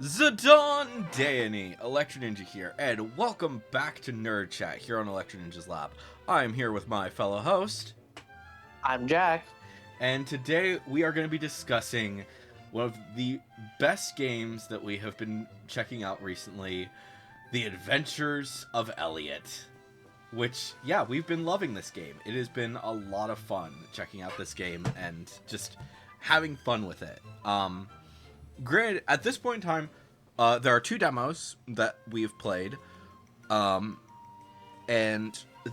Zidane Danny, Electro Ninja here, and welcome back to Nerd Chat here on Electro Ninja's Lab. I'm here with my fellow host, I'm Jack. and today we are going to be discussing one of the best games that we have been checking out recently, The Adventures of Elliot. Which, yeah, we've been loving this game. It has been a lot of fun checking out this game and just having fun with it. Granted, at this point in time, there are two demos that we've played, and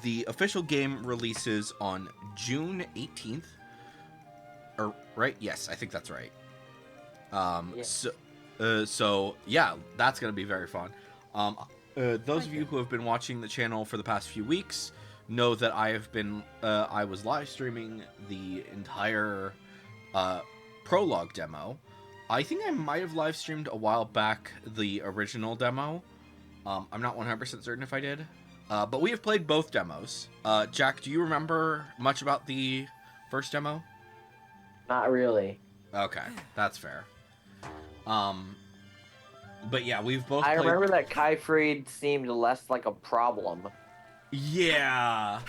the official game releases on June 18th. Or, right? Yes, I think that's right. Yeah. So yeah, that's gonna be very fun. Those of you who have been watching the channel for the past few weeks know that I was live streaming the entire prologue demo. I think I might have live streamed a while back the original demo. I'm not 100% certain if I did. But we have played both demos. Jack, do you remember much about the first demo? Not really. Okay, that's fair. But yeah, we've both I played. remember that Kyfried seemed less like a problem. Yeah.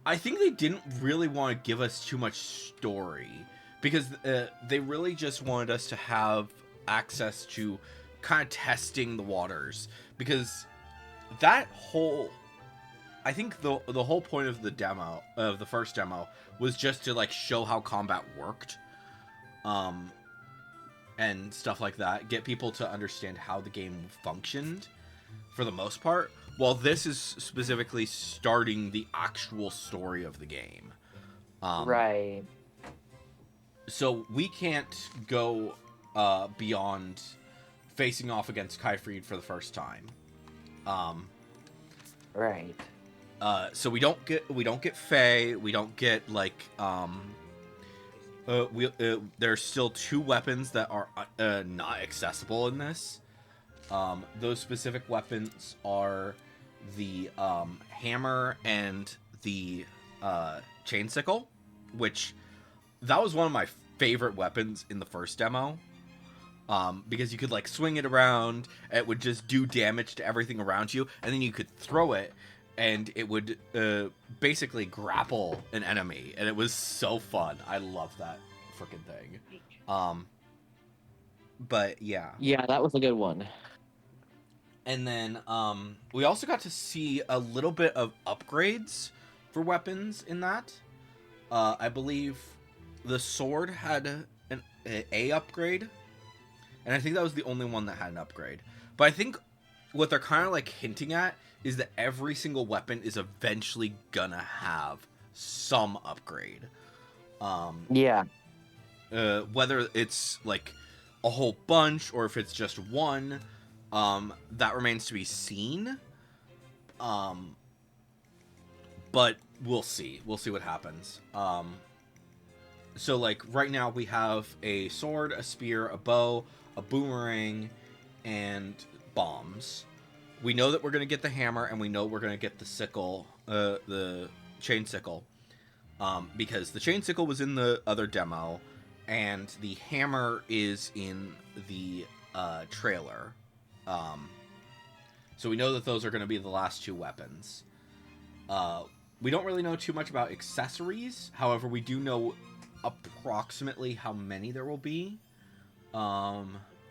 I think they didn't really want to give us too much story because they really just wanted us to have access to kind of testing the waters, because that whole I think the whole point of the first demo was just to like show how combat worked, and stuff like that, get people to understand how the game functioned for the most part, while this is specifically starting the actual story of the game. Right. So we can't go beyond facing off against Kyfried for the first time. Right. So we don't get Faye, we don't get like there's still two weapons that are not accessible in this. Those specific weapons are the hammer and the chain sickle, which that was one of my favorite weapons in the first demo. Because you could like swing it around, it would just do damage to everything around you, and then you could throw it, and it would basically grapple an enemy, and it was so fun. I love that freaking thing. But yeah. Yeah, that was a good one. And then we also got to see a little bit of upgrades for weapons in that. I believe the sword had an A upgrade, and I think that was the only one that had an upgrade. But I think what they're kind of like hinting at is that every single weapon is eventually gonna have some upgrade. Yeah. Whether it's like a whole bunch or if it's just one, that remains to be seen. But we'll see. We'll see what happens. So like right now we have a sword, a spear, a bow, a boomerang, and bombs. We know that we're gonna get the hammer, and we know we're gonna get the sickle, the chain sickle, because the chain sickle was in the other demo, and the hammer is in the trailer. So we know that those are going to be the last two weapons. We don't really know too much about accessories. However, we do know approximately how many there will be,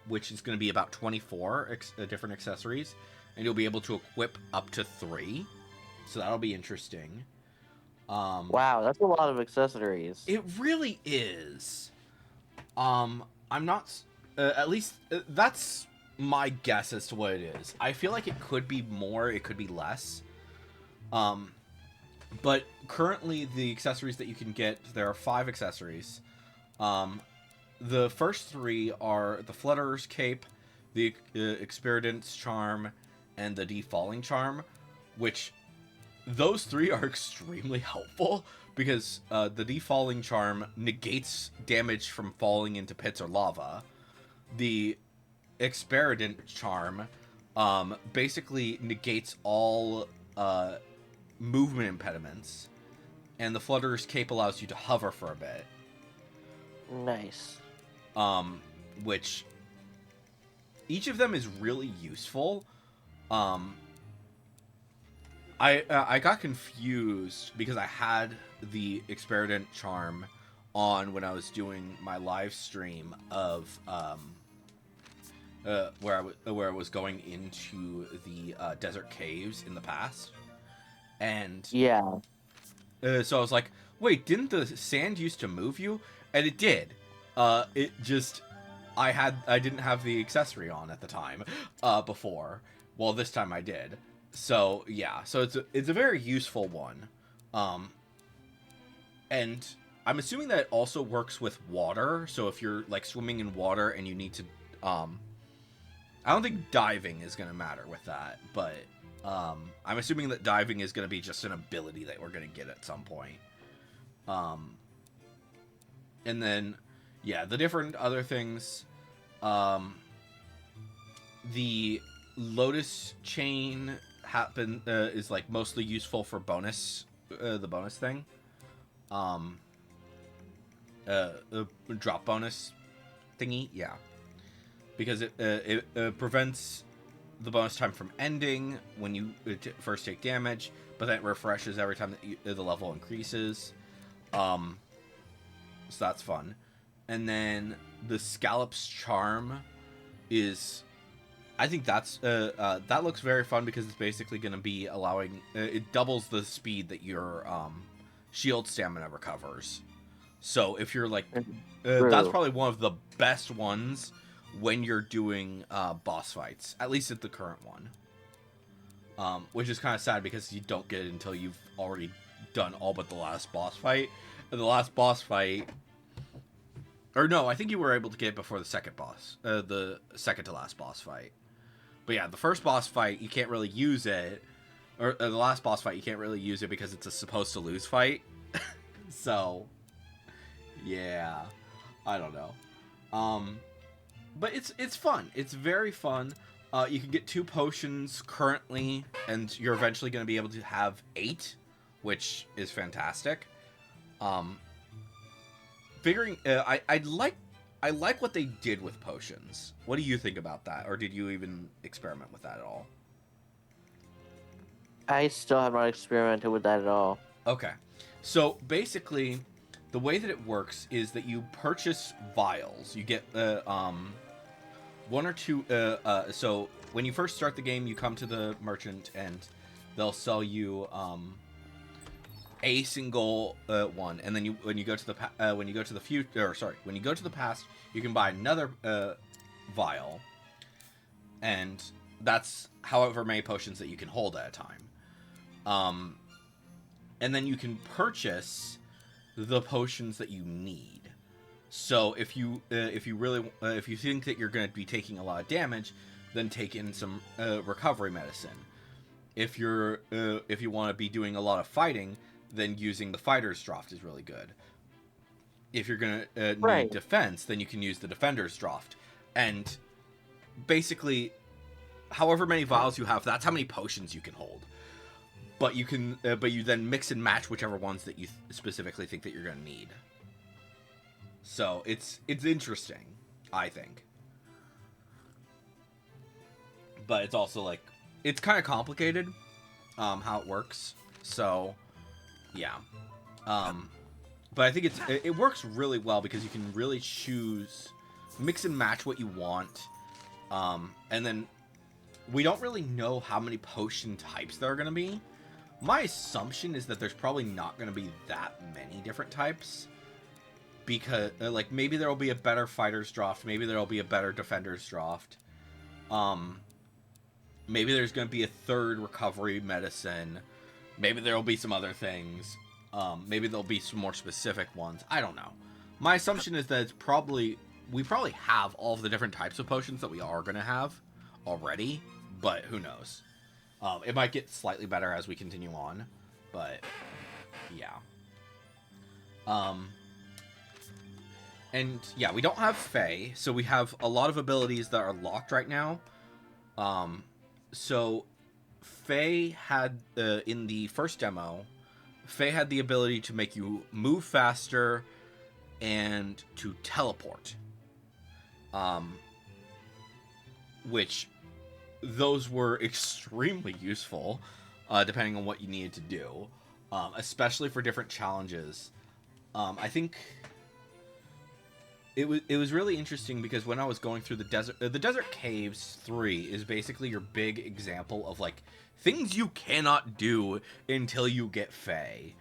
which is going to be about 24 different accessories, and you'll be able to equip up to 3. So that'll be interesting. Wow, that's a lot of accessories. It really is. I'm not. At least that's my guess as to what it is. I feel like it could be more, it could be less. But currently, the accessories that you can get, there are 5 accessories. The first 3 are the Flutterer's Cape, the Experience Charm, and the Defalling Charm, which those 3 are extremely helpful, because the Defalling Charm negates damage from falling into pits or lava. The Experiment Charm basically negates all movement impediments, and the Flutterer's Cape allows you to hover for a bit. Nice. Which each of them is really useful. Um, I got confused because I had the Experiment Charm on when I was doing my live stream of where I was going into the desert caves in the past, and Yeah. so I was like, wait, didn't the sand used to move you? And it did. It just I didn't have the accessory on at the time before. Well, this time I did. So yeah, so it's a very useful one, and I'm assuming that it also works with water. So if you're like swimming in water and you need to, I don't think diving is gonna matter with that, but I'm assuming that diving is gonna be just an ability that we're gonna get at some point. And then yeah, the different other things, the Lotus Chain is like mostly useful for bonus, the bonus thing, drop bonus thingy, yeah, because it prevents the bonus time from ending when you first take damage, but then it refreshes every time that the level increases. So that's fun. And then the Scallop's Charm is, I think that's that looks very fun because it's basically going to be allowing it doubles the speed that your shield stamina recovers. So if you're like, that's probably one of the best ones when you're doing boss fights, at least at the current one. Which is kind of sad because you don't get it until you've already done all but the last boss fight. And the last boss fight, or no, I think you were able to get it before the second boss, the second to last boss fight. But yeah, the first boss fight, you can't really use it. Or the last boss fight, you can't really use it because it's a supposed to lose fight. So, yeah. I don't know. But it's fun. It's very fun. You can get 2 potions currently, and you're eventually going to be able to have 8, which is fantastic. I like what they did with potions. What do you think about that? Or did you even experiment with that at all? I still have not experimented with that at all. Okay. So basically, the way that it works is that you purchase vials. You get 1 or 2. So when you first start the game, you come to the merchant and they'll sell you a single one, and then when you go to the future, when you go to the past, you can buy another vial, and that's however many potions that you can hold at a time. And then you can purchase the potions that you need. So if you think that you're going to be taking a lot of damage, then take in some recovery medicine. If you want to be doing a lot of fighting, then using the Fighter's Draught is really good. If you're going to need defense, then you can use the Defender's Draught. And basically, however many vials you have, that's how many potions you can hold. But you then mix and match whichever ones that you specifically think that you're going to need. So it's interesting, I think. But it's also like, it's kind of complicated, how it works. So, yeah. But I think it works really well because you can really mix and match what you want. And then we don't really know how many potion types there are going to be. My assumption is that there's probably not going to be that many different types. Because, like, maybe there will be a better Fighter's Draught. Maybe there will be a better Defender's Draught. Maybe there's going to be a 3rd recovery medicine. Maybe there will be some other things. Maybe there'll be some more specific ones. I don't know. My assumption is that we probably have all of the different types of potions that we are going to have already. But who knows? It might get slightly better as we continue on. But, yeah. And, yeah, we don't have Fae. So we have a lot of abilities that are locked right now. So Fae had, in the first demo, Fae had the ability to make you move faster and to teleport. which those were extremely useful, depending on what you needed to do, especially for different challenges. I think it was really interesting because when I was going through the Desert Caves 3 is basically your big example of like things you cannot do until you get Fae,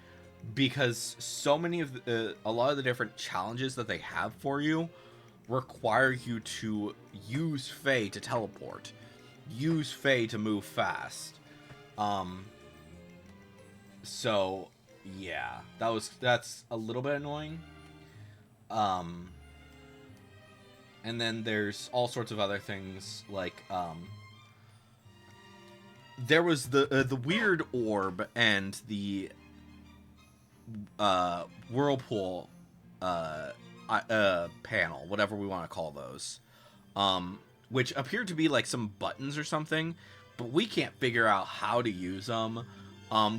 because so many of a lot of the different challenges that they have for you require you to use Fae to teleport, use Fae to move fast. So yeah, that's a little bit annoying. And then there's all sorts of other things like there was the weird orb and the whirlpool panel, whatever we want to call those, which appeared to be like some buttons or something, but we can't figure out how to use them.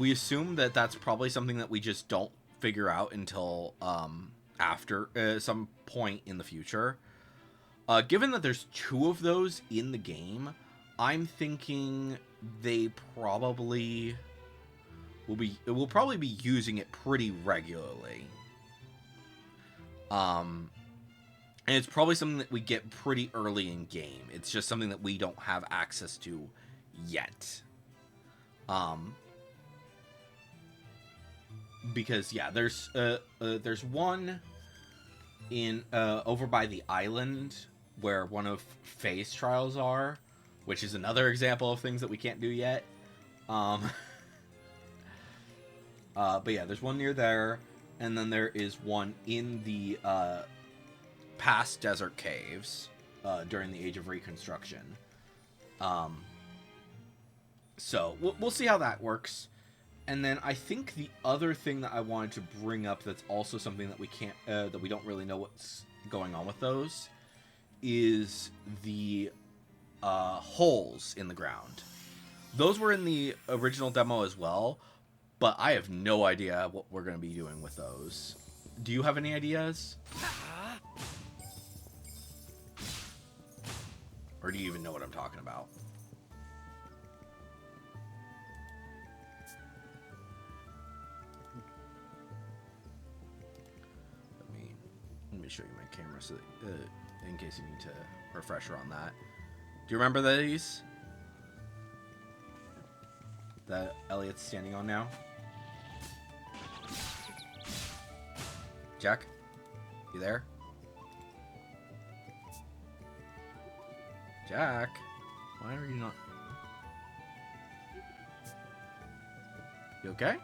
We assume that that's probably something that we just don't figure out until after some point in the future. Given that there's 2 of those in the game, I'm thinking they probably will probably be using it pretty regularly. And it's probably something that we get pretty early in game. It's just something that we don't have access to yet. Because yeah, there's one in over by the island where one of Faye's trials are, which is another example of things that we can't do yet. But yeah, there's one near there, and then there is one in the past Desert Caves during the Age of Reconstruction. So we'll see how that works. And then I think the other thing that I wanted to bring up that's also something that we can't that we don't really know what's going on with those is the holes in the ground. Those were in the original demo as well, but I have no idea what we're going to be doing with those. Do you have any ideas? Or do you even know what I'm talking about? Let me show you my camera so that, in case you need to refresher on that. Do you remember these that Elliot's standing on now? Jack, you there? Jack, why are you not? You okay?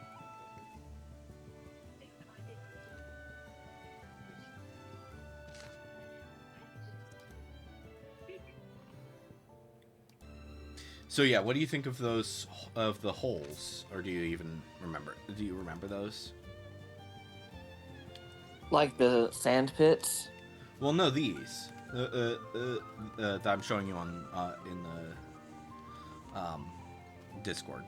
So yeah, what do you think of those, of the holes, or do you even remember? Do you remember those? Like the sand pits? Well, no, these that I'm showing you on in the Discord.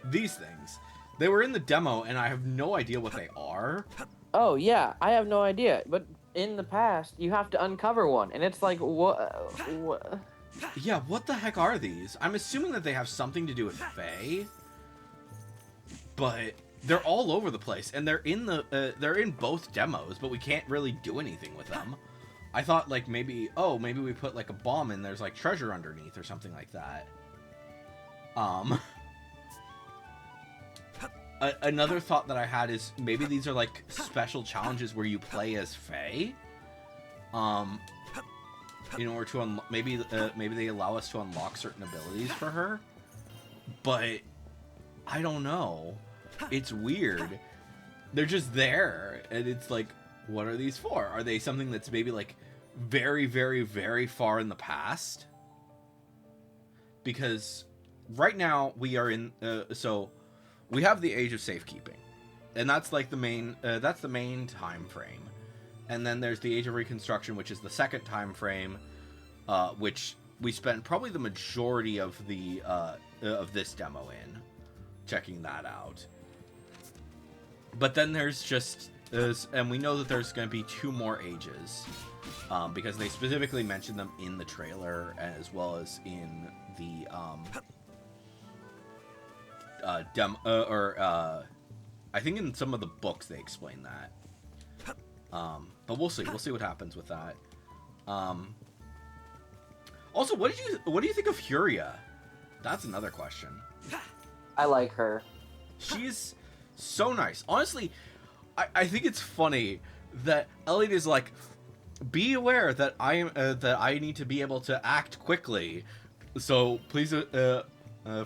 These things, they were in the demo, and I have no idea what they are. Oh yeah, I have no idea, but in the past, you have to uncover one, and it's like, what? Yeah, what the heck are these? I'm assuming that they have something to do with Fae, but they're all over the place, and they're in both demos, but we can't really do anything with them. I thought like maybe we put like a bomb and there's like treasure underneath or something like that. Another thought that I had is maybe these are like special challenges where you play as Fae, in order to maybe they allow us to unlock certain abilities for her, but I don't know. It's weird. They're just there, and it's like, what are these for? Are they something that's maybe like very, very, very far in the past? Because right now we are in so we have the Age of Safekeeping, and that's like the main time frame. And then there's the Age of Reconstruction, which is the second time frame, which we spent probably the majority of the of this demo in checking that out. But then there's just and we know that there's going to be 2 more ages, because they specifically mentioned them in the trailer as well as in the I think in some of the books they explain that. But we'll see. We'll see what happens with that. Also, what do you think of Huria? That's another question. I like her. She's so nice. Honestly, I think it's funny that Elliot is like, be aware that I need to be able to act quickly, so please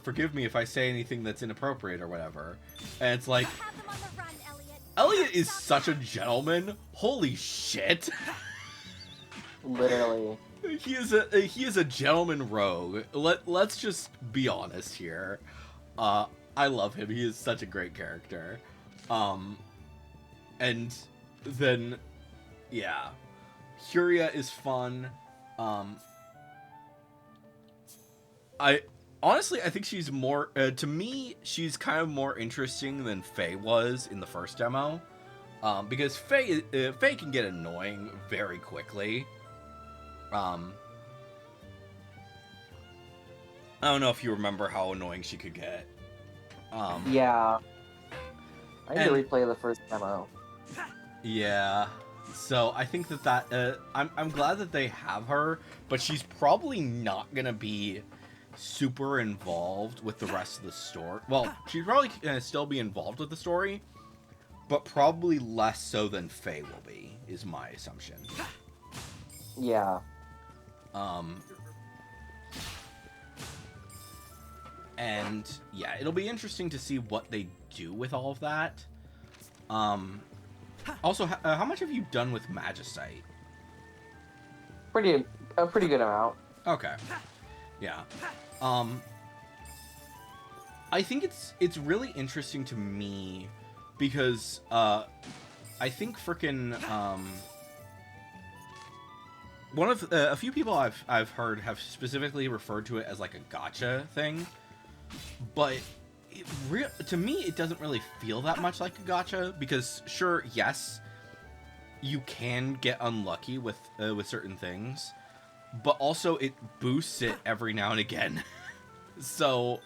forgive me if I say anything that's inappropriate or whatever. And it's like, Elliot is such a gentleman. Holy shit. Literally. He is a gentleman rogue. Let's just be honest here. I love him. He is such a great character. And then, yeah, Huria is fun. I think she's more, to me, she's kind of more interesting than Faye was in the first demo. Because Faye can get annoying very quickly. I don't know if you remember how annoying she could get. Yeah. I need to replay the first demo. Yeah. So I think that I'm glad that they have her, but she's probably not gonna be super involved with the rest of the story. Well, she's probably gonna still be involved with the story, but probably less so than Faye will be, is my assumption. Yeah. And yeah, it'll be interesting to see what they do with all of that. Also, how much have you done with Magicite? A pretty good amount. Okay. Yeah. I think it's really interesting to me because I think frickin' one of a few people I've heard have specifically referred to it as like a gotcha thing, but to me it doesn't really feel that much like a gotcha, because sure, yes, you can get unlucky with certain things, but also it boosts it every now and again. So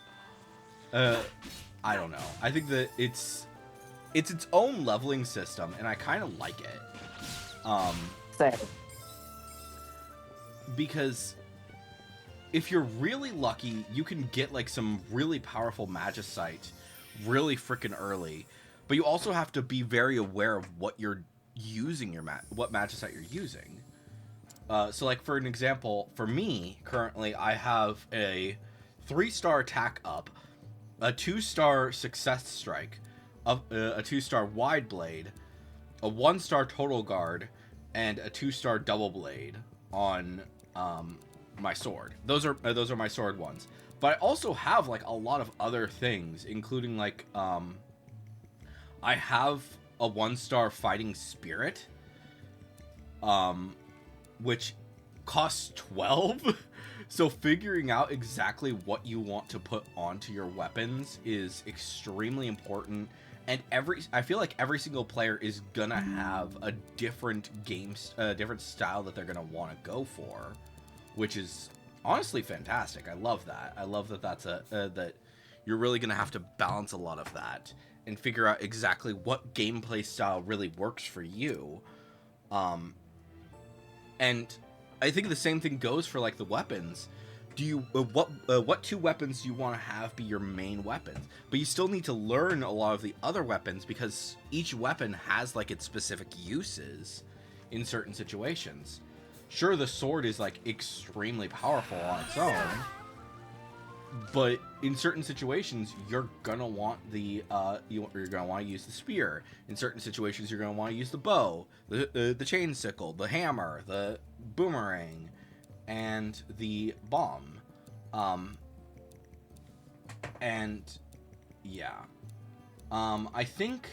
I don't know. I think that it's its own leveling system, and I kind of like it. Same. Because if you're really lucky, you can get like some really powerful Magicite really freaking early, but you also have to be very aware of what you're using what Magicite you're using. So like for an example, for me currently, I have a 3-star attack up, a 2-star success strike, a 2-star wide blade, a 1-star total guard, and a 2-star double blade on my sword. Those are my sword ones. But I also have like a lot of other things, including like I have a 1-star fighting spirit, which costs 12. So figuring out exactly what you want to put onto your weapons is extremely important. And I feel like every single player is gonna have a different different style that they're gonna want to go for, which is honestly fantastic. I love that. I love that that you're really gonna have to balance a lot of that and figure out exactly what gameplay style really works for you. And I think the same thing goes for like the weapons. Do you what 2 weapons do you want to have be your main weapons? But you still need to learn a lot of the other weapons, because each weapon has like its specific uses in certain situations. Sure, the sword is like extremely powerful on its own, but in certain situations you're gonna want you're gonna want to use the spear. In certain situations you're gonna want to use the bow, the chain sickle, the hammer, the boomerang, and the bomb. And yeah, I think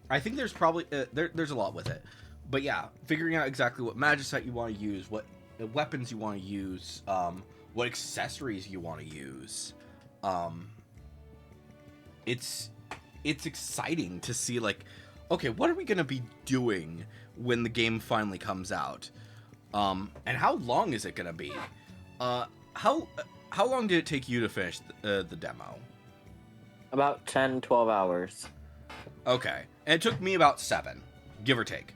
there's probably there's a lot with it, but yeah, figuring out exactly what Magicite you want to use, what weapons you want to use, what accessories you want to use, it's it's exciting to see, like, okay, what are we gonna be doing when the game finally comes out? And how long is it gonna be? How long did it take you to finish the demo? About 10, 12 hours. Okay, and it took me about 7, give or take.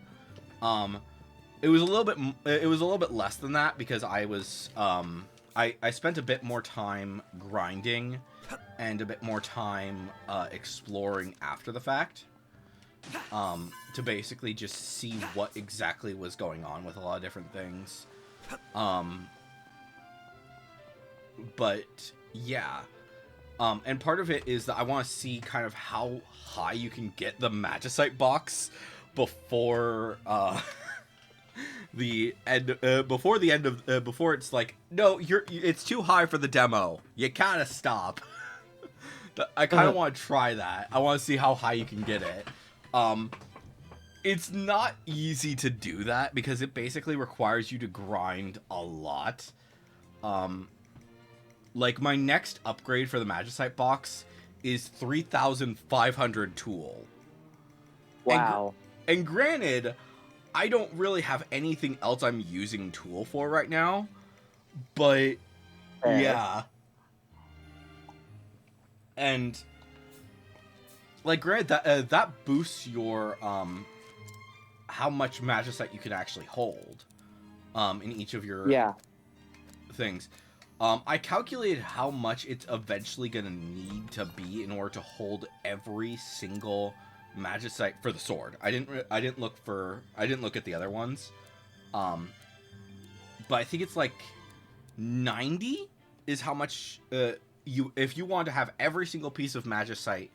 It was a little bit less than that because I was I spent a bit more time grinding and a bit more time exploring after the fact. To basically just see what exactly was going on with a lot of different things. But yeah. And part of it is that I want to see kind of how high you can get the Magicite box before the end. Before it's like, no, it's too high for the demo. You gotta stop. I kind of want to try that. I want to see how high you can get it. It's not easy to do that because it basically requires you to grind a lot. Like, my next upgrade for the Magicite box is 3,500 tool. Wow. And granted, I don't really have anything else I'm using tool for right now, but yeah. And, like, granted, that boosts your, how much Magicite you can actually hold, in each of your things. I calculated how much it's eventually going to need to be in order to hold every single Magicite for the sword. I didn't look at the other ones. But I think it's like 90 is how much if you want to have every single piece of Magicite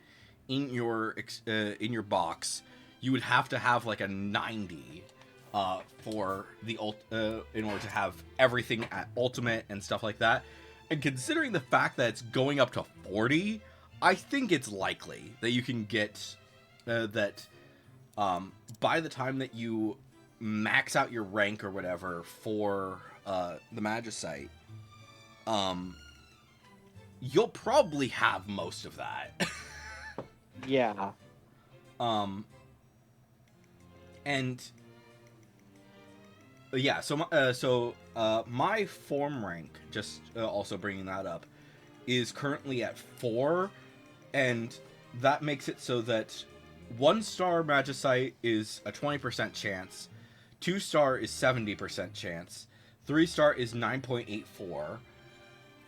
in your box, you would have to have like a 90 for the in order to have everything at ultimate and stuff like that. And considering the fact that it's going up to 40, I think it's likely that you can get that by the time that you max out your rank or whatever for the Magicite, you'll probably have most of that. Yeah. And yeah, so my form rank, just also bringing that up, is currently at 4, and that makes it so that 1-star Magicite is a 20% chance, 2-star is 70% chance, 3-star is 9.84,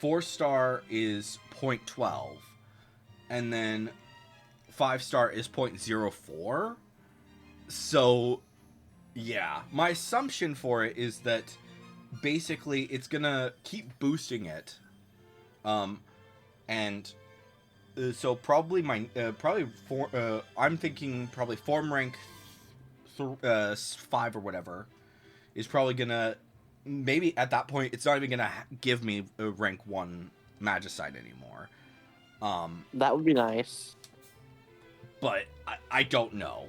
4-star is 0.12, and then 5-star is 0.04. So yeah, my assumption for it is that basically it's gonna keep boosting it, and so probably I'm thinking probably form rank 5 or whatever is probably gonna, maybe at that point it's not even gonna give me a rank 1 Magicite anymore. That would be nice. But I don't know.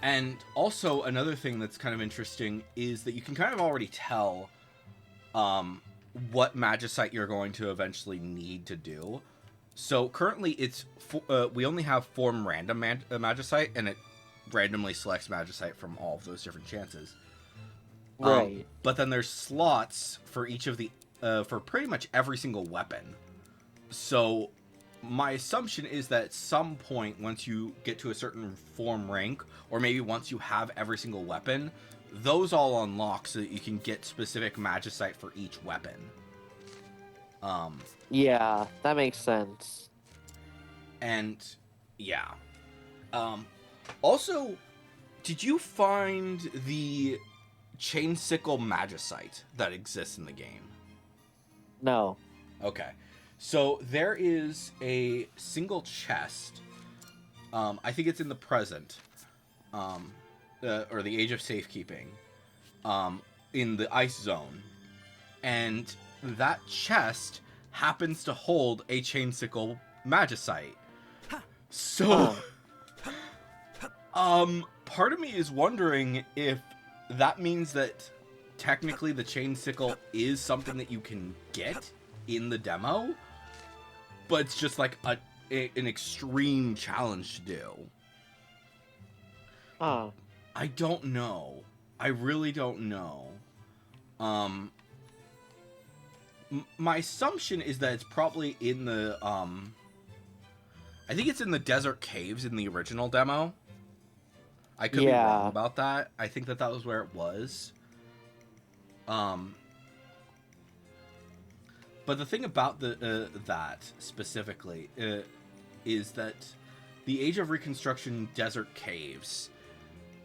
And also another thing that's kind of interesting is that you can kind of already tell what Magicite you're going to eventually need to do. So currently it's we only have form random Magicite, and it randomly selects Magicite from all of those different chances. Right. But then there's slots for each of the for pretty much every single weapon. So my assumption is that at some point, once you get to a certain form rank, or maybe once you have every single weapon, those all unlock so that you can get specific Magicite for each weapon. Yeah, that makes sense. And yeah. Also, did you find the chain sickle Magicite that exists in the game? No. Okay. So there is a single chest. I think it's in the present, or the Age of Safekeeping, in the Ice Zone, and that chest happens to hold a chain sickle Magicite. So, part of me is wondering if that means that technically the chain sickle is something that you can get in the demo, but it's just like an extreme challenge to do. Oh. I don't know. I really don't know. My assumption is that it's probably in the I think it's in the desert caves in the original demo. I could be wrong about that. I think that was where it was. But the thing about that specifically is that the Age of Reconstruction desert caves,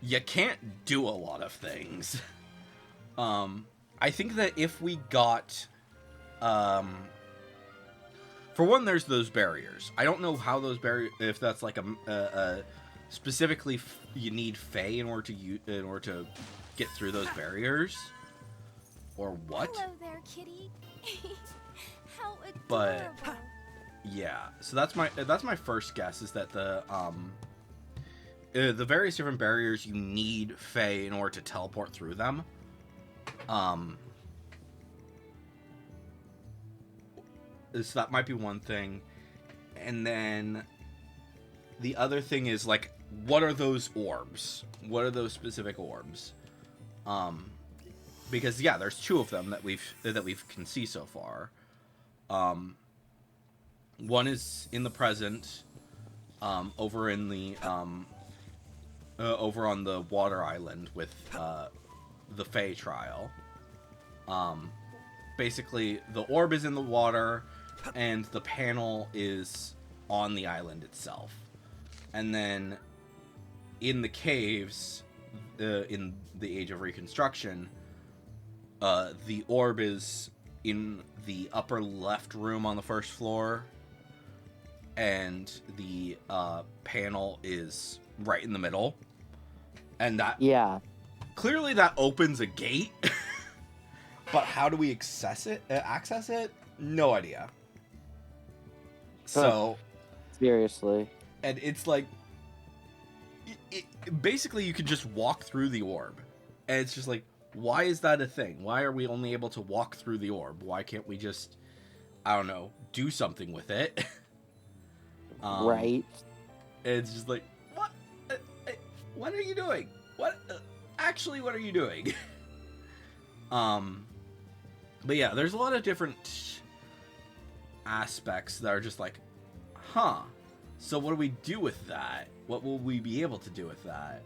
you can't do a lot of things. I think that if we got, for one, there's those barriers. I don't know how those barriers, if that's like a specifically you need Fae in order to get through those barriers, or what. Hello there, kitty. How adorable. But yeah, so that's my first guess, is that the various different barriers, you need Fae in order to teleport through them. So that might be one thing. And then the other thing is, like, what are those orbs? What are those specific orbs? Because yeah, there's two of them that we can see so far. One is in the present, over in the over on the water island with the Fae trial. Basically, the orb is in the water, and the panel is on the island itself. And then in the caves, in the Age of Reconstruction, the orb is in the upper left room on the first floor, and the panel is right in the middle. And that clearly that opens a gate. But how do we access it? No idea. So seriously, and it's like, basically you can just walk through the orb, and it's just like, why is that a thing? Why are we only able to walk through the orb? Why can't we just, I don't know, do something with it? Right. It's just like, what? What are you doing? What? Actually, what are you doing? But yeah, there's a lot of different aspects that are just like, huh. So what do we do with that? What will we be able to do with that?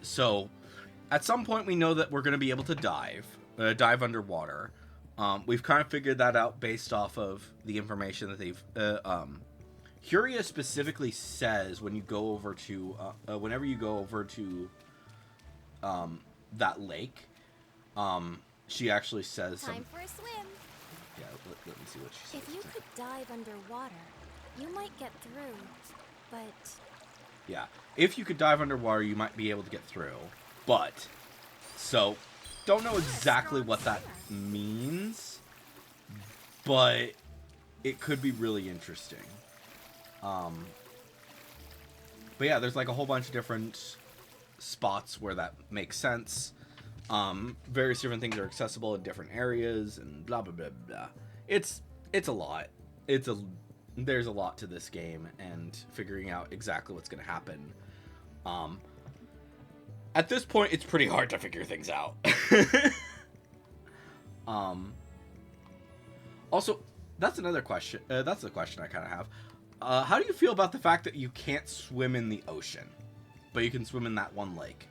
So at some point we know that we're going to be able to dive underwater. We've kind of figured that out based off of the information that they've, Huria specifically says when you go over to, whenever you go over to, that lake, she actually says Time for a swim. Yeah, let me see what she says. If you could dive underwater, you might get through, but... Yeah, if you could dive underwater, you might be able to get through, but... So, don't know exactly what that means, but it could be really interesting. But yeah, there's like a whole bunch of different spots where that makes sense. Various different things are accessible in different areas, and blah blah blah blah. It's a lot. There's a lot to this game, and figuring out exactly what's going to happen. At this point, it's pretty hard to figure things out. Also, that's another question. That's the question I kind of have. How do you feel about the fact that you can't swim in the ocean, but you can swim in that one lake?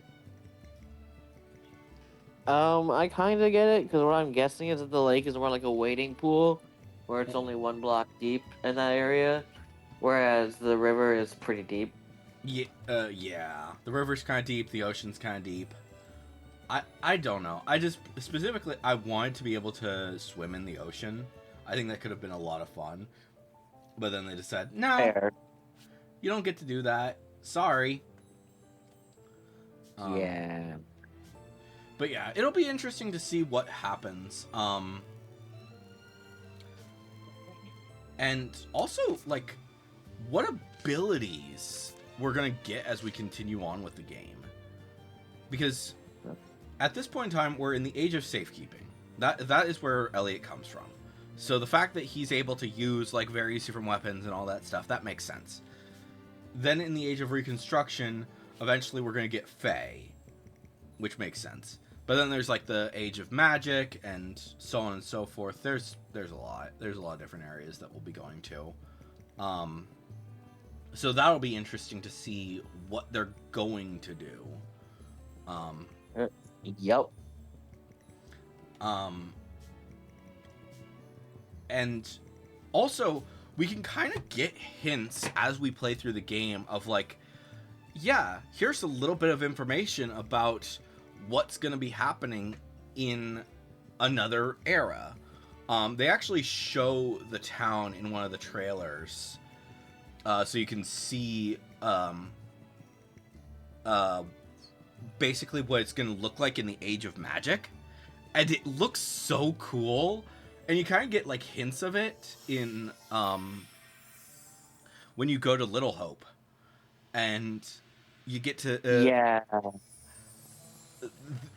I kind of get it, because what I'm guessing is that the lake is more like a wading pool, where it's only one block deep in that area, whereas the river is pretty deep. Yeah, yeah. The river's kind of deep, the ocean's kind of deep. I don't know. I just, specifically, I wanted to be able to swim in the ocean. I think that could have been a lot of fun. But then they just said, no, Fair. you don't get to do that. Sorry. Yeah. But yeah, it'll be interesting to see what happens. And also, like, what abilities we're going to get as we continue on with the game. Because at this point in time, we're in the age of safekeeping. That is where Elliot comes from. So the fact that he's able to use like various different weapons and all that stuff, that makes sense. Then in the Age of Reconstruction, eventually we're going to get Fae, which makes sense. But then there's like the Age of Magic and so on and so forth. There's a lot. There's a lot of different areas that we'll be going to. So that'll be interesting to see what they're going to do. Yep. And also, we can kind of get hints as we play through the game of like, yeah, here's a little bit of information about what's going to be happening in another era. They actually show the town in one of the trailers, so you can see basically what it's going to look like in the Age of Magic, and it looks so cool. And you kind of get like hints of it in when you go to Little Hope, and you get to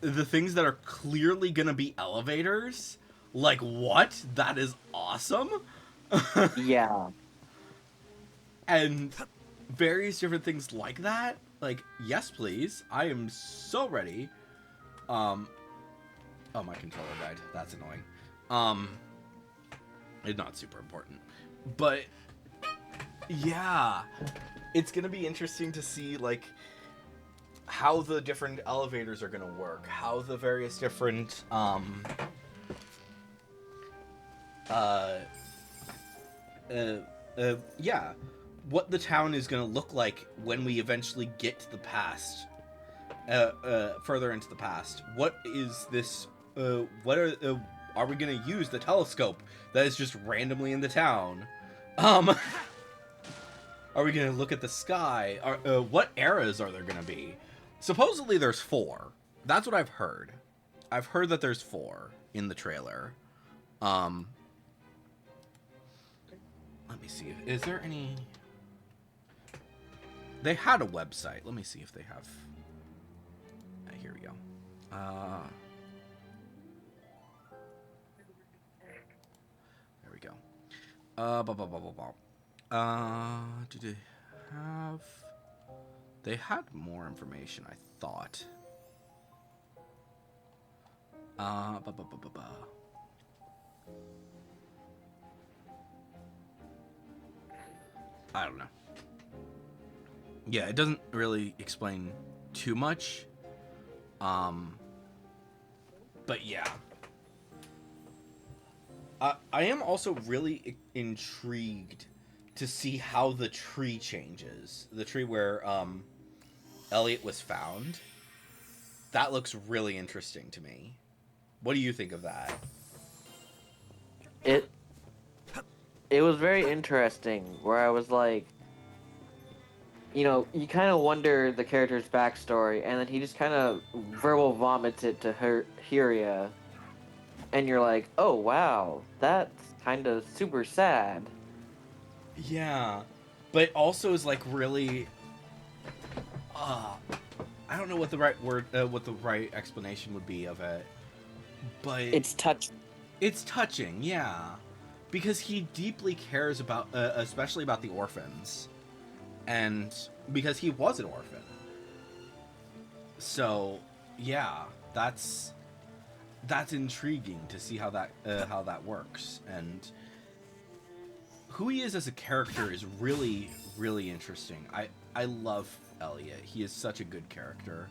the things that are clearly gonna be elevators. Like, what? That is awesome. Yeah. And various different things like that. Like, yes, please. I am so ready. Oh, my controller died. That's annoying. It's not super important, but yeah, it's gonna be interesting to see like how the different elevators are gonna work, how the various different yeah, what the town is gonna look like when we eventually get to the past, further into the past. What is this? What are we gonna use the telescope that is just randomly in the town? Are we gonna look at the sky? What eras are there gonna be? Supposedly there's 4. That's what I've heard. I've heard that there's 4 in the trailer. Let me see. Is there any... They had a website. Let me see if they have... Here we go. There we go. Do they have... They had more information, I thought. I don't know. Yeah, it doesn't really explain too much. But yeah. I am also really intrigued to see how the tree changes. The tree where Elliot was found. That looks really interesting to me. What do you think of that? It was very interesting, where I was like, you know, you kind of wonder the character's backstory, and then he just kind of verbal vomits it to Hyria, and you're like, oh wow, that's kind of super sad. Yeah, but also is like really, I don't know what the right word, what the right explanation would be of it, but It's touching, yeah, because he deeply cares about, especially about the orphans, and because he was an orphan. So, yeah, that's intriguing to see how that works, and who he is as a character is really, really interesting. I love Elliot. He is such a good character,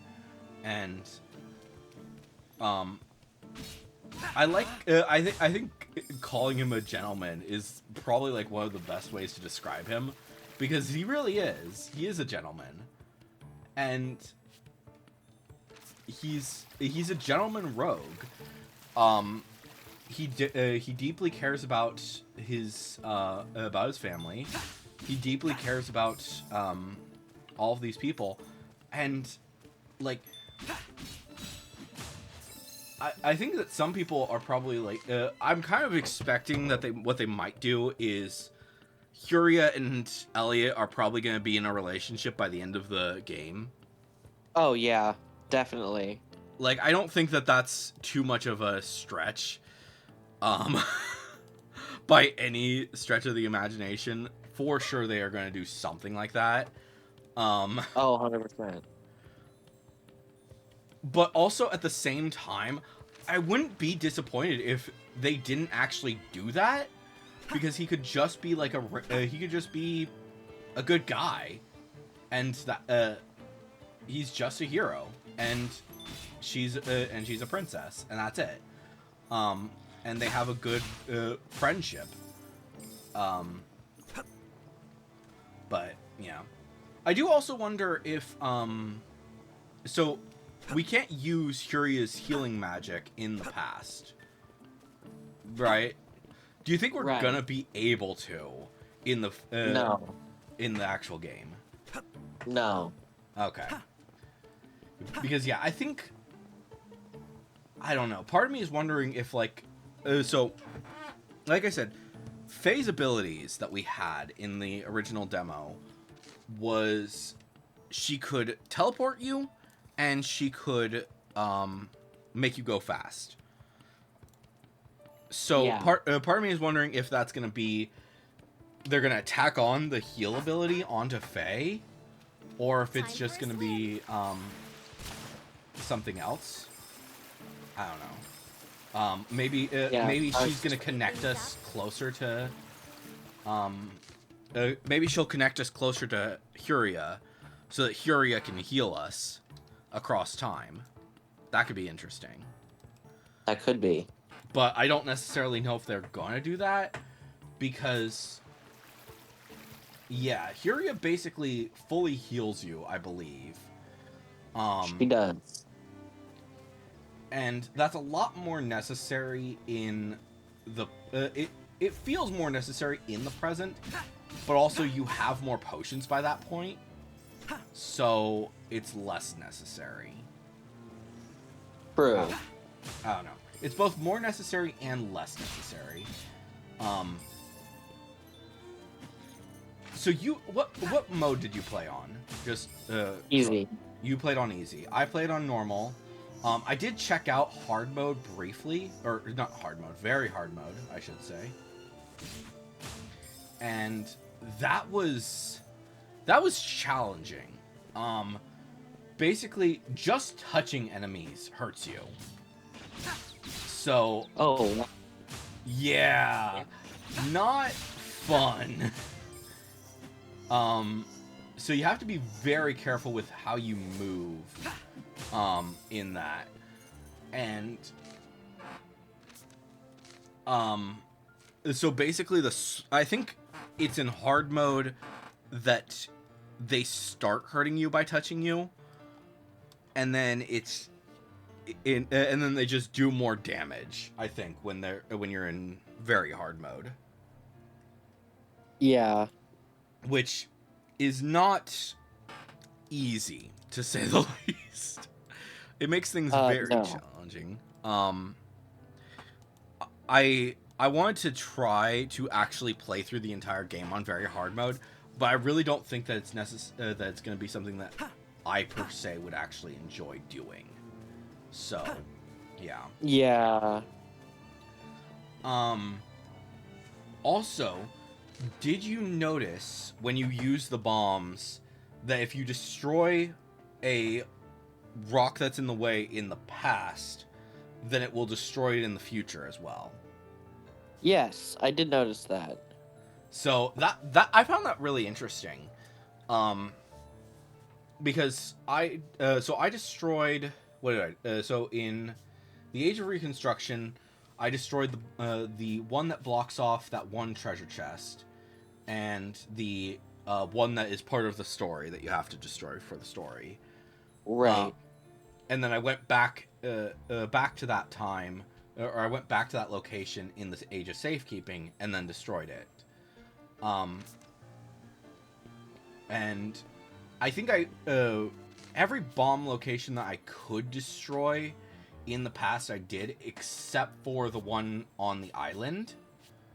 and I like. I think calling him a gentleman is probably like one of the best ways to describe him, because he really is. He is a gentleman, and he's a gentleman rogue. He deeply cares about his family. He deeply cares about all of these people, and like I think that some people are probably like I'm kind of expecting that what they might do is Hyria and Elliot are probably going to be in a relationship by the end of the game. Oh yeah, definitely. Like, I don't think that that's too much of a stretch. by any stretch of the imagination. For sure, they are going to do something like that. Oh, 100%. But also at the same time, I wouldn't be disappointed if they didn't actually do that, because he could just be like he could just be a good guy, and that he's just a hero, and she's a princess, and that's it. And they have a good friendship. But yeah, I do also wonder if so we can't use Huria's healing magic in the past, right? Do you think we're Right. gonna be able to in the No. in the actual game? No. Okay. Because yeah, I think, I don't know. Part of me is wondering if like so like I said, Faye's abilities that we had in the original demo was she could teleport you and she could make you go fast. So Yeah. part of me is wondering if that's going to be, they're going to tack on the heal ability onto Faye, or if it's just going to be something else. I don't know. Maybe maybe she's going to connect us closer to maybe she'll connect us closer to Huria so that Huria can heal us across time. That could be interesting. That could be. But I don't necessarily know if they're going to do that, because yeah, Huria basically fully heals you, I believe. She does. And that's a lot more necessary in the it feels more necessary in the present, but also you have more potions by that point, so it's less necessary. True. I don't know. It's both more necessary and less necessary. So what mode did you play on? Just Easy. You played on easy. I played on normal. I did check out hard mode briefly, or not hard mode, very hard mode, I should say. And that was challenging. Basically, just touching enemies hurts you. So, Oh. yeah, not fun. So you have to be very careful with how you move, in that. And, so basically I think it's in hard mode that they start hurting you by touching you, and then and then they just do more damage, I think, when you're in very hard mode. Yeah. Which is not easy, to say the least. It makes things very challenging. I wanted to try to actually play through the entire game on very hard mode, but I really don't think that it's that it's going to be something that I per se would actually enjoy doing. So, yeah. Yeah. Also, did you notice when you use the bombs that if you destroy a rock that's in the way in the past, then it will destroy it in the future as well? Yes, I did notice that. So that I found that really interesting, because I destroyed, what did I so in the Age of Reconstruction, I destroyed the one that blocks off that one treasure chest, and the one that is part of the story that you have to destroy for the story. Right. And then I went back back to that time, or I went back to that location in the Age of Safekeeping and then destroyed it. And I think every bomb location that I could destroy in the past I did, except for the one on the island,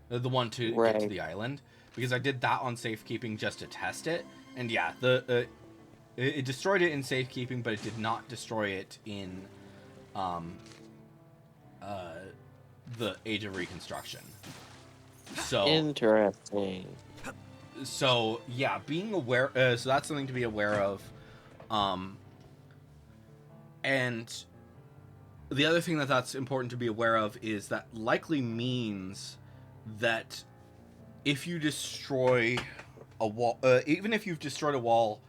the one to get to the island, because I did that on Safekeeping just to test it. And yeah, it destroyed it in Safekeeping, but it did not destroy it in the Age of Reconstruction. So Interesting. so yeah, being aware. So that's something to be aware of. And the other thing that's important to be aware of is that likely means that if you destroy a wall, even if you've destroyed a wall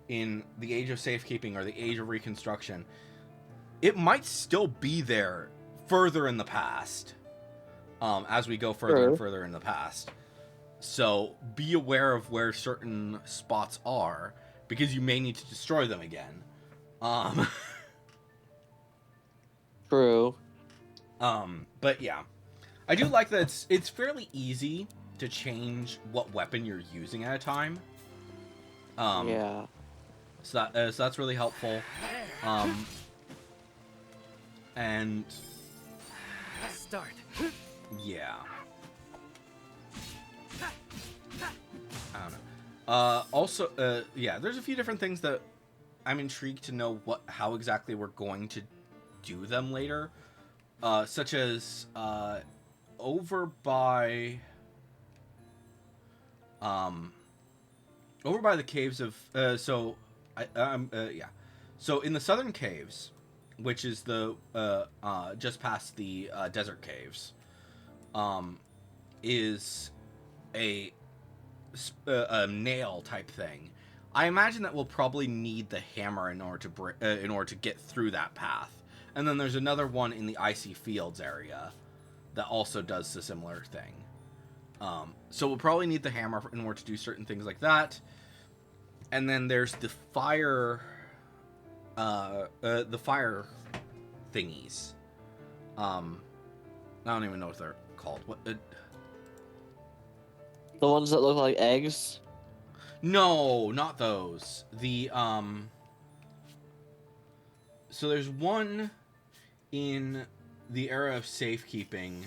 in the Age of Safekeeping or the Age of Reconstruction, it might still be there further in the past, as we go further and further in the past. So be aware of where certain spots are, because you may need to destroy them again. True. But yeah, I do like that it's fairly easy to change what weapon you're using at a time. Yeah. So that's really helpful. And Start. yeah, I don't know. Also, yeah, there's a few different things that I'm intrigued to know how exactly we're going to do them later. Such as over by the caves of so in the southern caves, which is the just past the desert caves, is a nail type thing. I imagine that we'll probably need the hammer in order to get through that path. And then there's another one in the icy fields area that also does a similar thing. So we'll probably need the hammer in order to do certain things like that. And then there's the fire thingies. I don't even know what they're called. What? The ones that look like eggs? No, not those. So there's one in the era of safekeeping,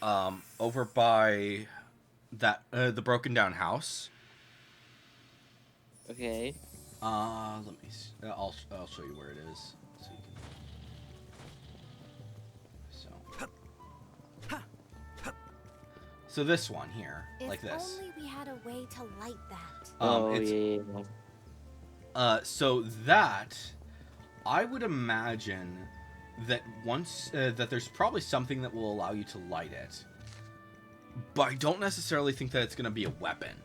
over by that the broken down house. Okay. Let me see. I'll show you where it is. So you can. So this one here, like this. If only we had a way to light that. So that, I would imagine that once that there's probably something that will allow you to light it, but I don't necessarily think that it's going to be a weapon.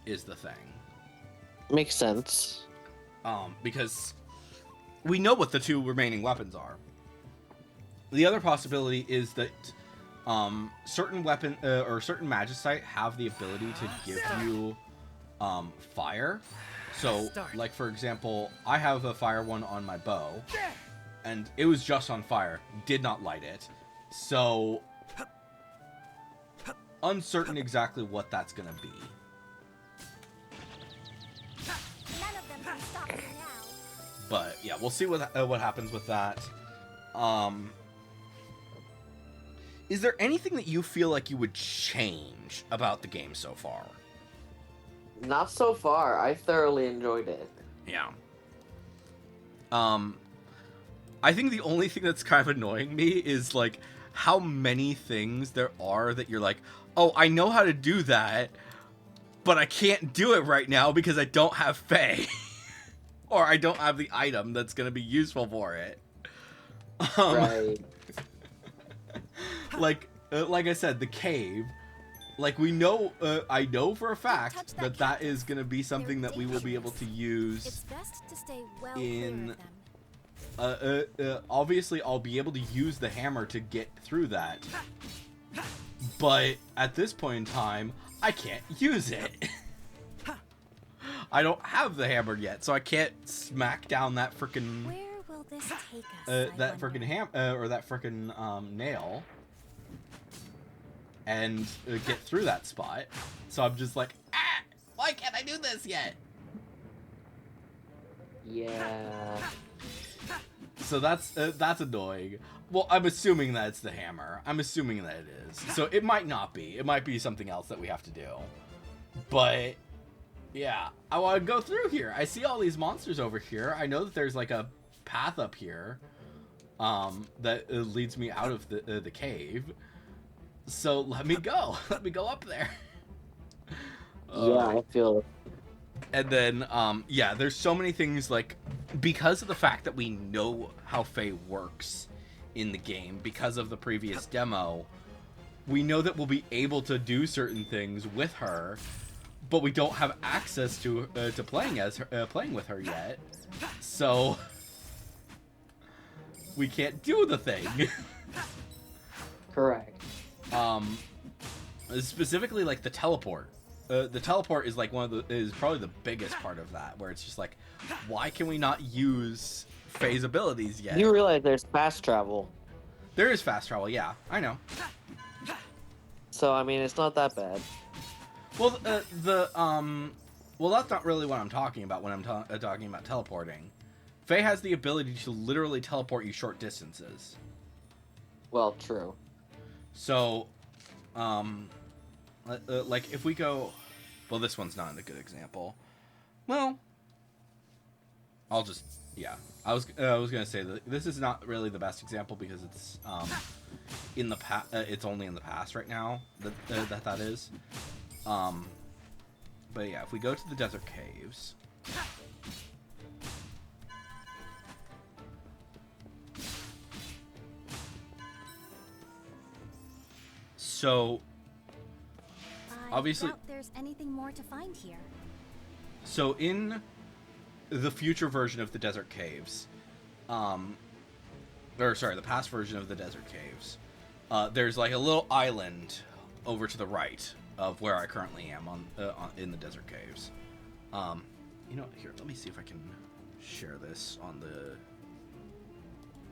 Is the thing. Makes sense. Because we know what the two remaining weapons are. The other possibility is that certain weapon or certain magicite have the ability to give you fire. So, like for example, I have a fire one on my bow, and it was just on fire, did not light it. So, uncertain exactly what that's gonna be. None of them can stop me now. But yeah, we'll see what happens with that. Is there anything that you feel like you would change about the game so far? Not so far. I thoroughly enjoyed it. Yeah. I think the only thing that's kind of annoying me is like how many things there are that you're like, oh, I know how to do that, but I can't do it right now because I don't have Fae. Or I don't have the item that's going to be useful for it. Right. Like I said, the cave. Like we know, I know for a fact that is going to be something that we will be able to use. It's best to stay well in. clear of them. Obviously, I'll be able to use the hammer to get through that. But at this point in time, I can't use it. I don't have the hammer yet, so I can't smack down that frickin' Where will this take us? that frickin' or that frickin' nail, and get through that spot. So I'm just like, why can't I do this yet? Yeah. So that's annoying. Well, I'm assuming that it's the hammer. I'm assuming that it is. So it might not be. It might be something else that we have to do. But yeah, I want to go through here. I see all these monsters over here. I know that there's like a path up here that leads me out of the cave. So let me go. Let me go up there. Yeah, I feel it. And then, yeah, there's so many things, like, because of the fact that we know how Faye works in the game, because of the previous demo, we know that we'll be able to do certain things with her, but we don't have access to playing with her yet. So we can't do the thing. Correct. Specifically, like, the teleport. The teleport is like is probably the biggest part of that, where it's just like, why can we not use Faye's abilities yet? You realize there's fast travel. There is fast travel, yeah, I know. So, I mean, it's not that bad. Well, well, that's not really what I'm talking about when I'm talking about teleporting. Faye has the ability to literally teleport you short distances. Well, true. So, like, if we go... Well, this one's not a good example. Well, I'll just... Yeah. I was gonna say that this is not really the best example because it's, in the it's only in the past right now that is. But yeah, if we go to the desert caves... So... Obviously, I doubt there's anything more to find here. So in the future version of the desert caves, or sorry, the past version of the desert caves, there's like a little island over to the right of where I currently am in the desert caves. You know, here, let me see if I can share this on the...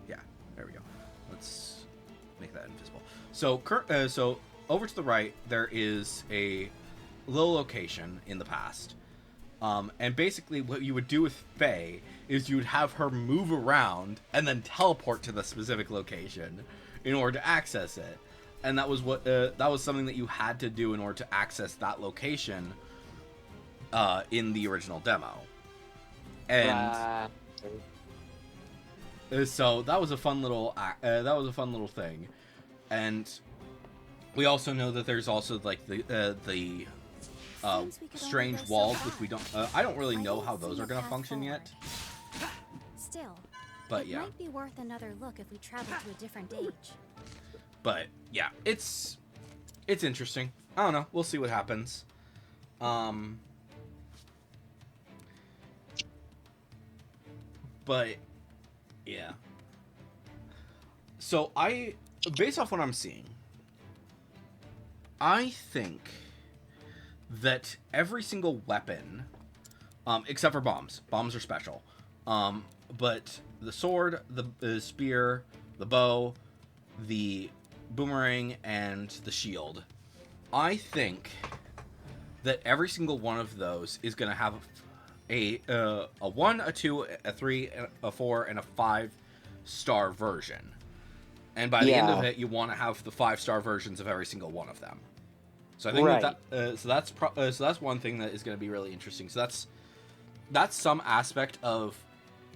Yeah, there we go. Let's make that invisible. So, so over to the right, there is a little location in the past. And basically what you would do with Faye is you would have her move around and then teleport to the specific location in order to access it. And that was what that was something that you had to do in order to access that location in the original demo. And so that was a fun little thing. And we also know that there's also like the strange walls, which we don't. I don't really know how those are gonna function yet. Still, but yeah, it might be worth another look if we travel to a different age. But yeah, it's interesting. I don't know. We'll see what happens. But yeah. So based off what I'm seeing, I think that every single weapon, except for bombs are special, but the sword, the spear, the bow, the boomerang, and the shield, I think that every single one of those is going to have a 1, a 2, a 3, a 4, and a 5-star version. And by the end of it, you want to have the 5-star versions of every single one of them. So I think so that's one thing that is going to be really interesting. So that's some aspect of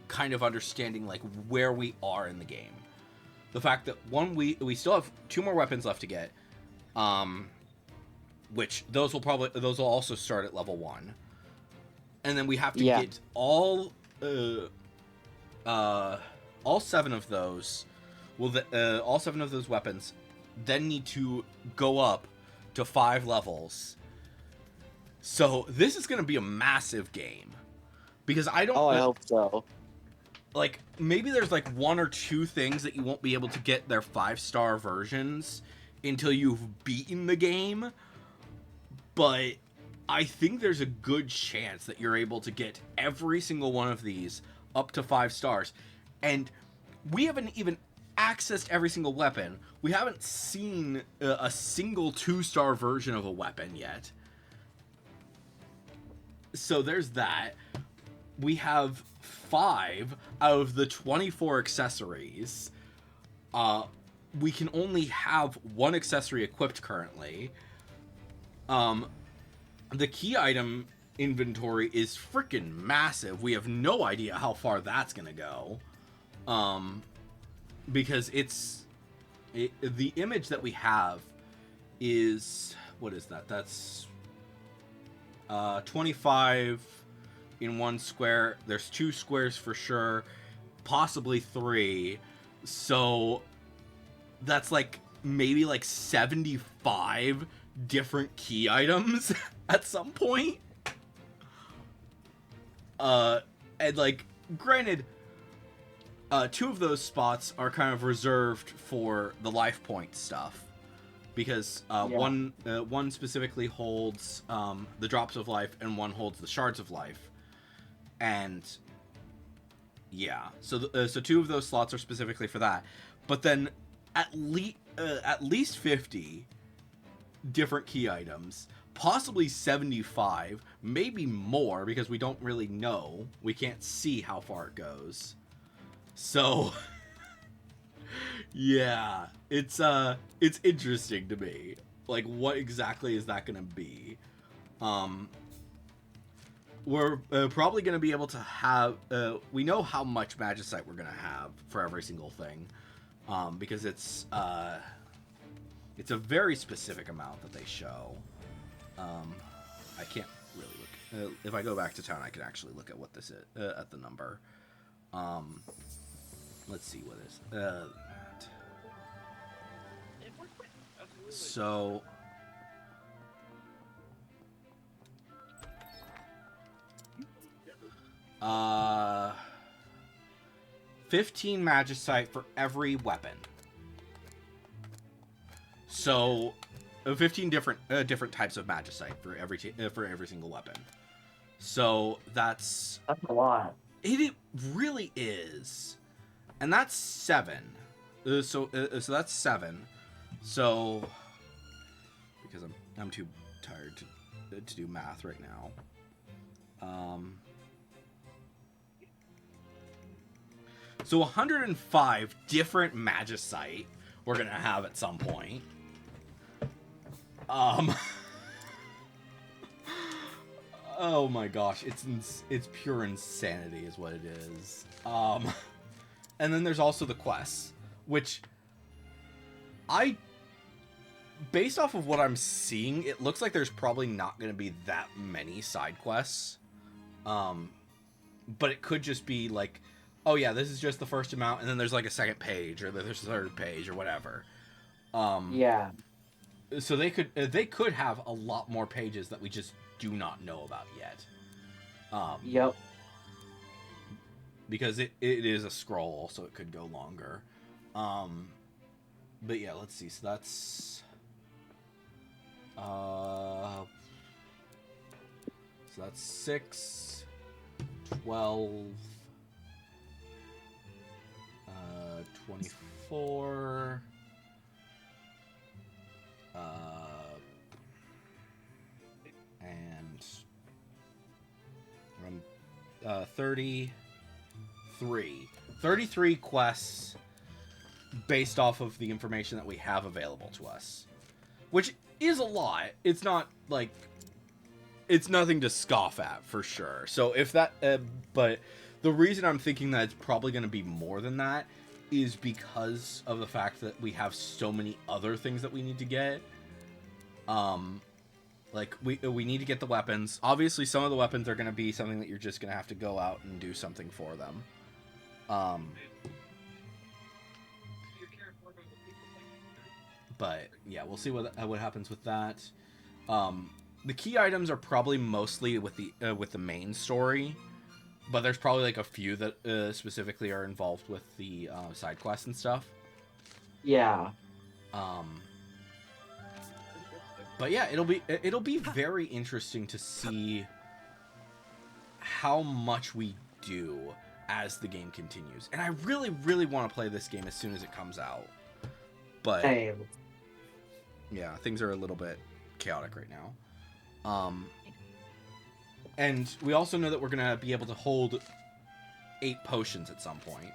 kind of understanding like where we are in the game. The fact that we still have 2 more weapons left to get, which those will also start at level 1, and then we have to get all 7 of those. All 7 of those weapons then need to go up to 5 levels. So this is going to be a massive game because I don't. I hope so. Like, maybe there's like 1 or 2 things that you won't be able to get their 5-star versions until you've beaten the game, but I think there's a good chance that you're able to get every single one of these up to 5 stars. And we haven't even accessed every single weapon. We haven't seen a single 2-star version of a weapon yet. So there's that. We have 5 out of the 24 accessories. We can only have 1 accessory equipped currently. The key item inventory is freaking massive. We have no idea how far that's gonna go. Because the image that we have is, what is that? That's 25 in one square. There's 2 squares for sure, possibly 3. So that's like maybe like 75 different key items at some point. And like, granted, 2 of those spots are kind of reserved for the life point stuff, because one specifically holds the drops of life, and one holds the shards of life. And yeah, so 2 of those slots are specifically for that. But then at least 50 different key items, possibly 75, maybe more, because we don't really know. We can't see how far it goes. So yeah, it's interesting to me. Like, what exactly is that gonna be? We're probably gonna be able to have. We know how much magicite we're gonna have for every single thing, because it's a very specific amount that they show. I can't really look. If I go back to town, I can actually look at what this is at the number. Let's see what is that. So 15 magicite for every weapon. So 15 different types of magicite for every single weapon. So that's a lot. It really is. And that's 7. So that's 7. So, because I'm too tired to do math right now. So 105 different magicite we're gonna have at some point. Oh my gosh, it's pure insanity is what it is. And then there's also the quests, which based off of what I'm seeing, it looks like there's probably not going to be that many side quests. But it could just be like, oh yeah, this is just the first amount, and then there's like a second page, or there's a third page, or whatever. Yeah. So they could have a lot more pages that we just do not know about yet. Yep. Because it is a scroll, so it could go longer. But yeah, let's see. So that's so that's 6, 12, 24, and 33 quests based off of the information that we have available to us, which is a lot. It's not like, it's nothing to scoff at for sure. So if that but the reason I'm thinking that it's probably going to be more than that is because of the fact that we have so many other things that we need to get. Like we need to get the weapons. Obviously, some of the weapons are going to be something that you're just going to have to go out and do something for them. But yeah, we'll see what happens with that. The key items are probably mostly with the main story, but there's probably like a few that specifically are involved with the side quests and stuff. Yeah. But yeah, it'll be very interesting to see how much we do as the game continues. And I really, really want to play this game as soon as it comes out. But Same. yeah, things are a little bit chaotic right now. And we also know that we're gonna be able to hold 8 potions at some point,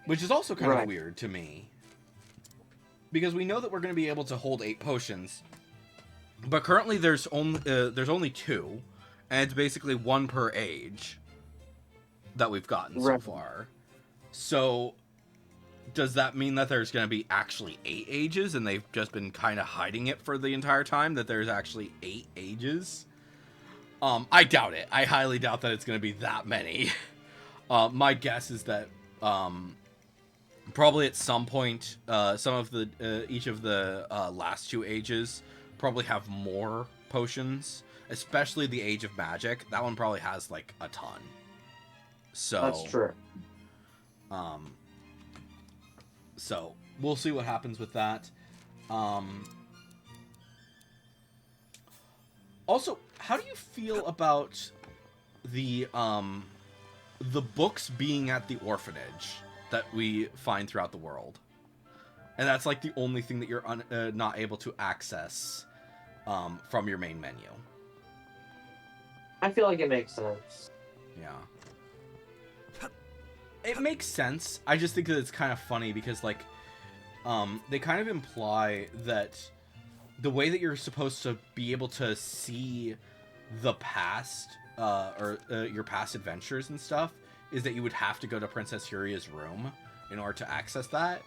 which is also kind of weird to me, because we know that we're gonna be able to hold 8 potions, but currently there's only 2, and it's basically 1 per age that we've gotten so far. So does that mean that there's going to be actually 8 ages and they've just been kind of hiding it for the entire time, that there's actually 8 ages? I doubt it. I highly doubt that it's going to be that many. My guess is that probably at some point, some of the each of the last 2 ages probably have more potions, especially the Age of Magic. That one probably has like a ton. So That's true. So we'll see what happens with that. Also, how do you feel about the books being at the orphanage that we find throughout the world? And that's like the only thing that you're not able to access from your main menu. I feel like it makes sense. Yeah. It makes sense. I just think that it's kind of funny because, like, they kind of imply that the way that you're supposed to be able to see the past, or your past adventures and stuff, is that you would have to go to Princess Huria's room in order to access that.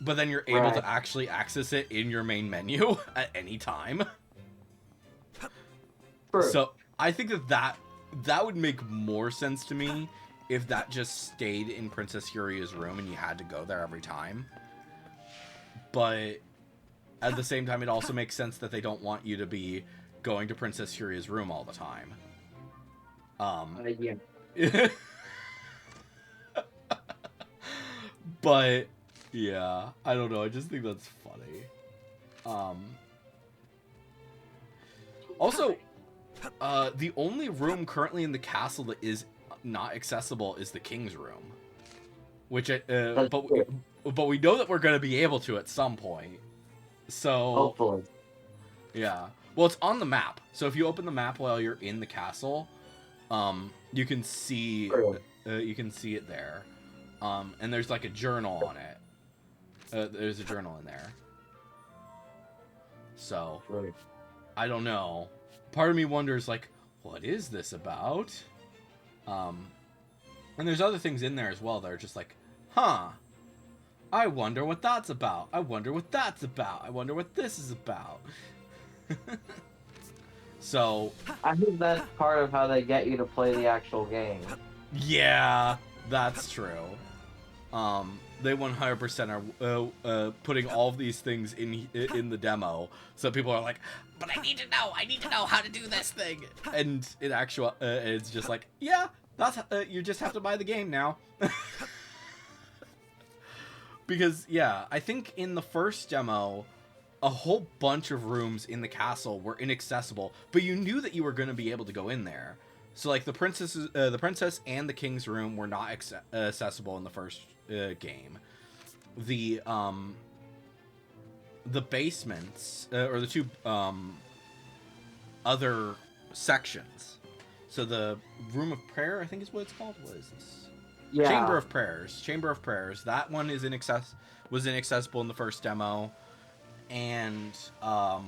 But then you're able to actually access it in your main menu at any time. True. So I think that would make more sense to me if that just stayed in Princess Huria's room and you had to go there every time. But at the same time, it also makes sense that they don't want you to be going to Princess Huria's room all the time. Yeah. But yeah, I don't know. I just think that's funny. Also, the only room currently in the castle that is not accessible is the king's room, which but we know that we're going to be able to at some point. So Hopefully. yeah. Well, it's on the map. So if you open the map while you're in the castle, you can see it there. And there's like a journal on it. There's a journal in there. So I don't know. Part of me wonders, like, what is this about? And there's other things in there as well that are just like, huh, I wonder what that's about. I wonder what that's about. I wonder what this is about. So I think that's part of how they get you to play the actual game. yeah, that's true. They 100% are putting all of these things in the demo, so people are like, but I need to know how to do this thing. And in actual, it's just like, yeah, that's you just have to buy the game now. Because yeah, I think in the first demo, a whole bunch of rooms in the castle were inaccessible, but you knew that you were going to be able to go in there. So like the princess and the king's room were not accessible in the first game. The basements or the 2 other sections. So the room of prayer, I think is what it's called. What is this? Yeah. Chamber of Prayers. That one is was inaccessible in the first demo. And what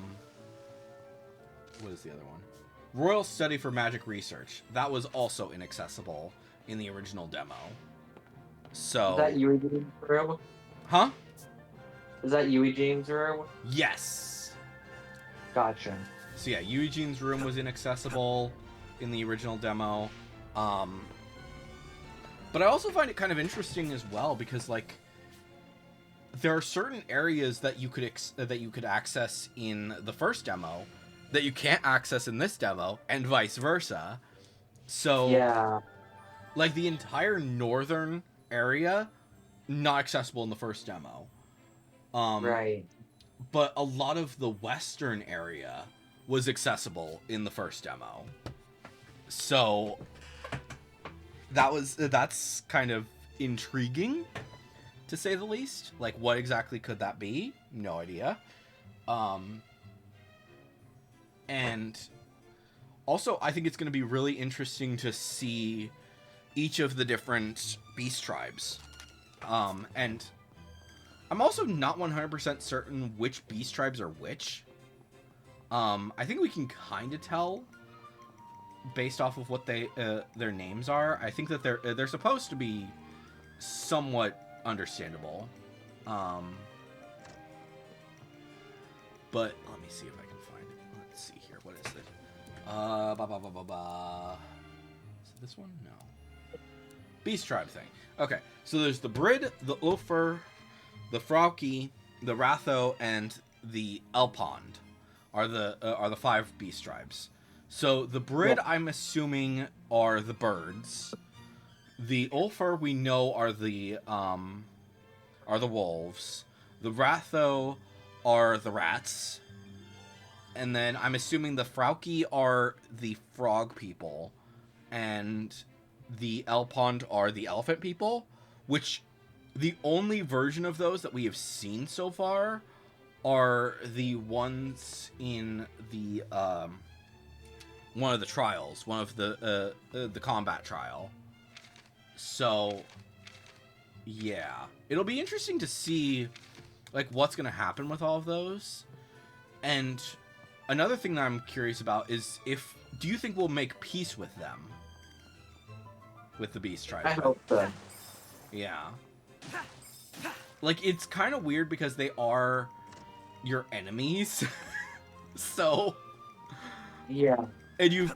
is the other one? Royal Study for Magic Research. That was also inaccessible in the original demo. So Is that Eugene's room? huh? Is that Eugene's room? Yes. Gotcha. So yeah, Eugene's room was inaccessible in the original demo. But I also find it kind of interesting as well because like there are certain areas that you could access in the first demo that you can't access in this demo, and vice versa. So yeah, like the entire northern area not accessible in the first demo. right. But a lot of the western area was accessible in the first demo. So that's kind of intriguing, to say the least. Like, what exactly could that be? No idea. And also, I think it's going to be really interesting to see each of the different beast tribes. And I'm also not 100% certain which beast tribes are which. I think we can kind of tell based off of what their names are. I think that they're supposed to be somewhat understandable. But let me see if I can find it. Let's see here. What is it? Is it this one? No. Beast tribe thing. Okay, so there's the Brid, the Ulfur, the Frauki, the Ratho, and the Elpond are the 5 beast tribes. So the Brid, I'm assuming, are the birds. The Ulfur we know are the wolves. The Ratho are the rats. And then I'm assuming the Frauki are the frog people. And the Elpond are the elephant people. Which the only version of those that we have seen so far are the ones in the one of the trials, one of the combat trial. So yeah, it'll be interesting to see like what's going to happen with all of those. And another thing that I'm curious about is do you think we'll make peace with them, with the beast tribe? I hope so. Yeah. Like, it's kind of weird because they are your enemies. So. Yeah. And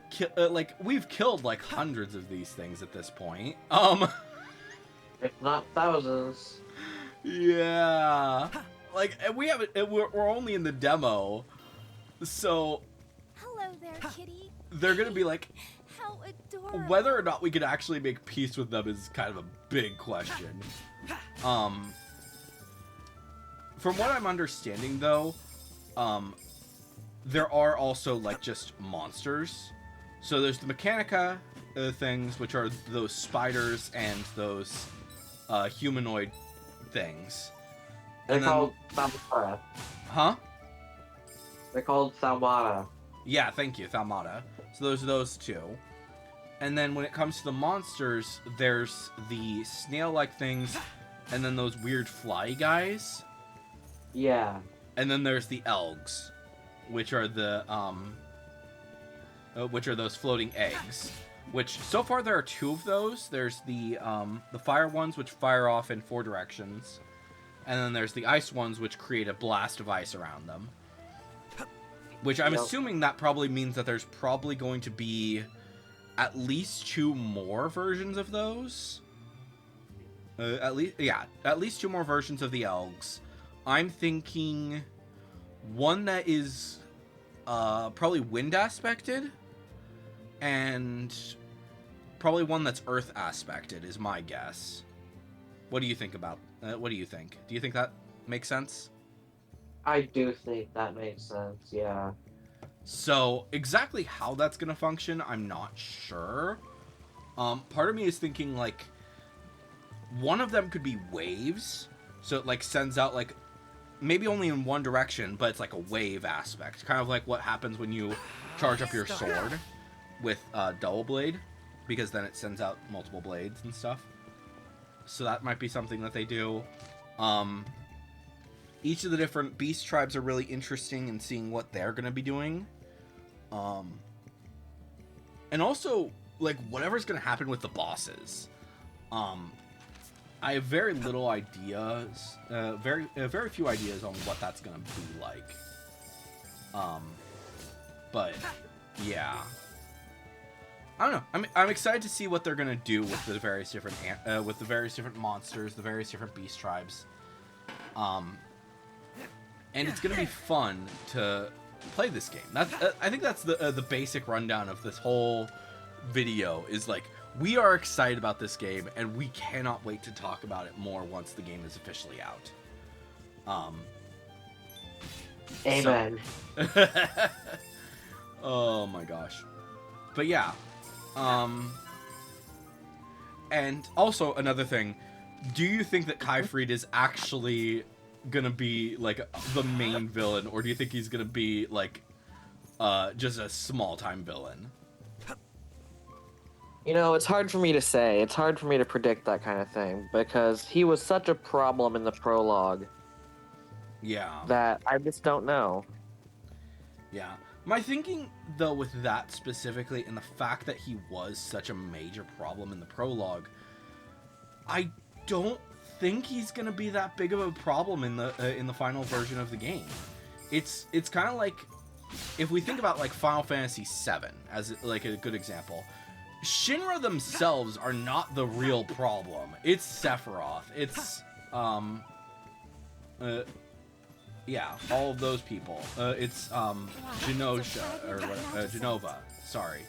we've killed, like, hundreds of these things at this point. If not thousands. Yeah. Like, and we haven't, we're only in the demo. So. Hello there, kitty. They're gonna be like. How adorable. Whether or not we could actually make peace with them is kind of a big question. From what I'm understanding, though, there are also, like, just monsters. So there's the Mechanica things, which are those spiders and those humanoid things. They're And then- called Thalmata. Huh? They're called Thalmata. Yeah, thank you, Thalmata. So there's those two. And then when it comes to the monsters, there's the snail-like things, and then those weird fly guys. Yeah. And then there's the Elgs, which are the which are those floating eggs. Which so far there are 2 of those. There's the fire ones, which fire off in 4 directions, and then there's the ice ones, which create a blast of ice around them. Which I'm assuming that probably means that there's probably going to be at least 2 more versions of those. At least 2 more versions of the Elgs. I'm thinking one that is probably wind aspected, and probably one that's earth aspected is my guess. What do you think about? What do you think? Do you think that makes sense? I do think that makes sense, yeah. So, exactly how that's going to function, I'm not sure. Part of me is thinking, like, one of them could be waves. So it, like, sends out, like, maybe only in one direction, but it's like a wave aspect. Kind of like what happens when you charge up your sword with double blade. Because then it sends out multiple blades and stuff. So that might be something that they do. Each of the different beast tribes are really interesting in seeing what they're going to be doing. And also, like, whatever's going to happen with the bosses. I have very little ideas, very few ideas on what that's going to be like. But, yeah. I don't know. I'm excited to see what they're going to do with the various different monsters, the various different beast tribes. And it's going to be fun to play this game. I think that's the basic rundown of this whole video is, like, we are excited about this game, and we cannot wait to talk about it more once the game is officially out. Amen. Oh my gosh. But yeah. And also another thing, do you think that Kaifreed is actually gonna be, like, the main villain, or do you think he's gonna be, like, just a small-time villain? You know, it's hard for me to say. It's hard for me to predict that kind of thing, because he was such a problem in the prologue Yeah. that I just don't know. Yeah. My thinking, though, with that specifically, and the fact that he was such a major problem in the prologue, I don't think he's gonna be that big of a problem in the final version of the game. It's kind of like, if we think about like Final Fantasy VII as like a good example, Shinra themselves are not the real problem. It's Sephiroth. It's yeah, all of those people. It's Genosha or what, Genova. Sorry.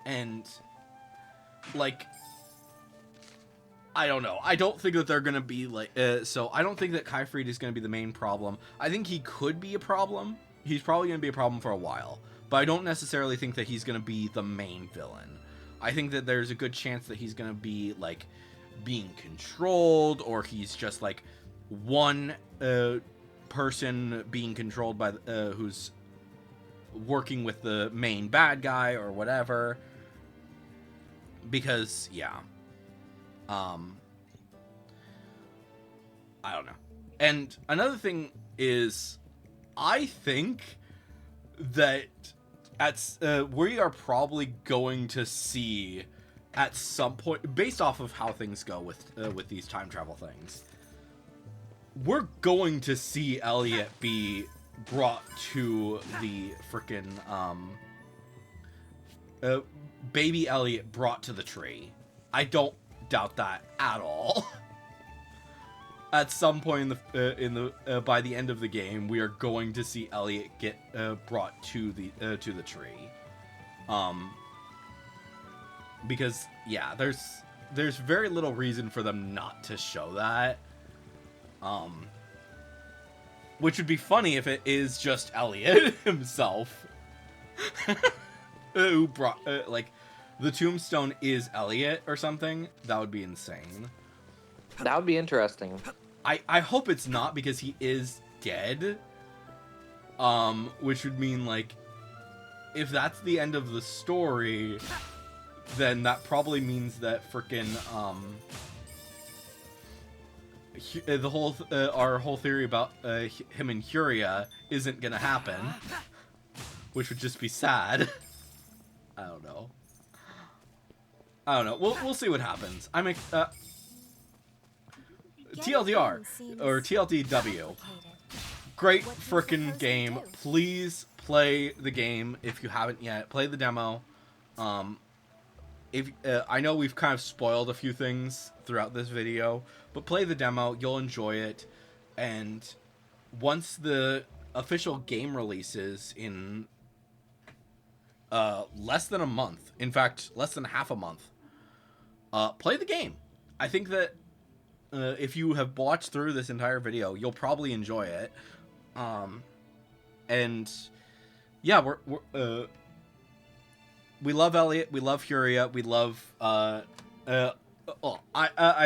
And like, I don't know. I don't think that they're gonna be like. So I don't think that Kaifrid is gonna be the main problem. I think he could be a problem. He's probably gonna be a problem for a while, but I don't necessarily think that he's gonna be the main villain. I think that there's a good chance that he's gonna be like being controlled, or he's just like one person being controlled by who's working with the main bad guy or whatever. Because yeah, I don't know. And another thing is, I think that we are probably going to see at some point, based off of how things go with these time travel things, we're going to see Elliot be brought to the frickin' baby Elliot brought to the tree. I don't doubt that at all. At some point in the by the end of the game, we are going to see Elliot get brought to the tree. Because yeah, there's very little reason for them not to show that. Which would be funny if it is just Elliot himself. Who brought like the tombstone is Elliot or something. That would be insane. That would be interesting. I hope it's not, because he is dead. Which would mean, like, if that's the end of the story, then that probably means that frickin' the whole our whole theory about him and Huria isn't gonna happen, which would just be sad. I don't know. We'll see what happens. I'm TLDR or TLDW. Great frickin' game. Please play the game if you haven't yet. Play the demo. If I know we've kind of spoiled a few things throughout this video, but play the demo. You'll enjoy it. And once the official game releases in less than a month, in fact, less than half a month, play the game. I think that if you have watched through this entire video, you'll probably enjoy it. And yeah, we love Elliot, we love Huria, we love I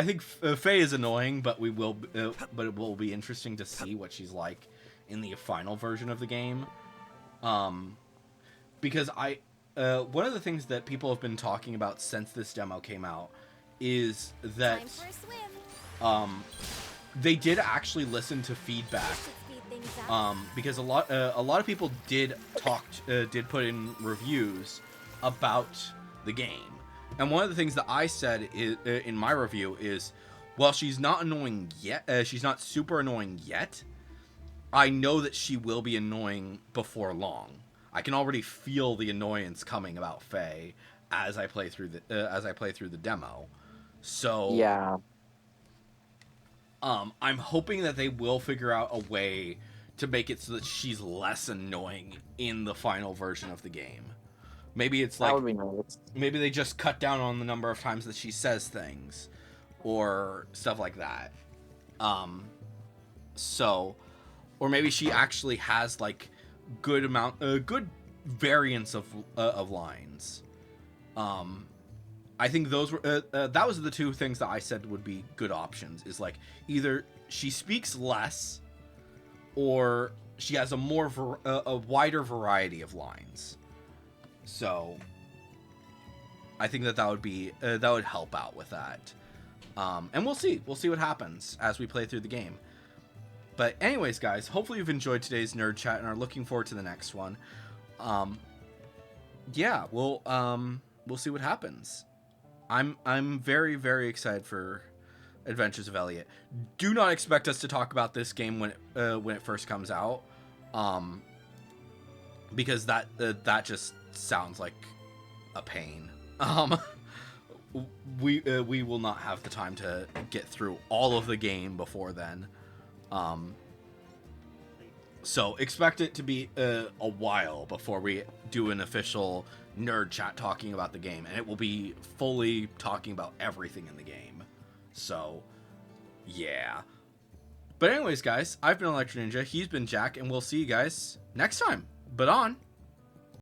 think Faye is annoying, but but it will be interesting to see what she's like in the final version of the game. Because one of the things that people have been talking about since this demo came out is that they did actually listen to feedback, because a lot of people did put in reviews about the game, and one of the things that I said in my review is, well, she's not annoying yet. She's not super annoying yet. I know that she will be annoying before long. I can already feel the annoyance coming about Faye as I play through the demo. So Yeah. I'm hoping that they will figure out a way to make it so that she's less annoying in the final version of the game. Maybe it's like, That would be nice. maybe they just cut down on the number of times that she says things, or stuff like that. Or maybe she actually has like good variants of lines. I think those were that was the two things that I said would be good options. Is like either she speaks less, or she has a wider variety of lines. So I think that would help out with that. And we'll see what happens as we play through the game. But anyways, guys, hopefully you've enjoyed today's nerd chat and are looking forward to the next one. Yeah, we'll see what happens. I'm very, very excited for Adventures of Elliot. Do not expect us to talk about this game when it first comes out, because that just sounds like a pain. We will not have the time to get through all of the game before then. So expect it to be a while before we do an official nerd chat talking about the game, and it will be fully talking about everything in the game. So, yeah. But anyways, guys, I've been Electro Ninja, he's been Jack, and we'll see you guys next time. But on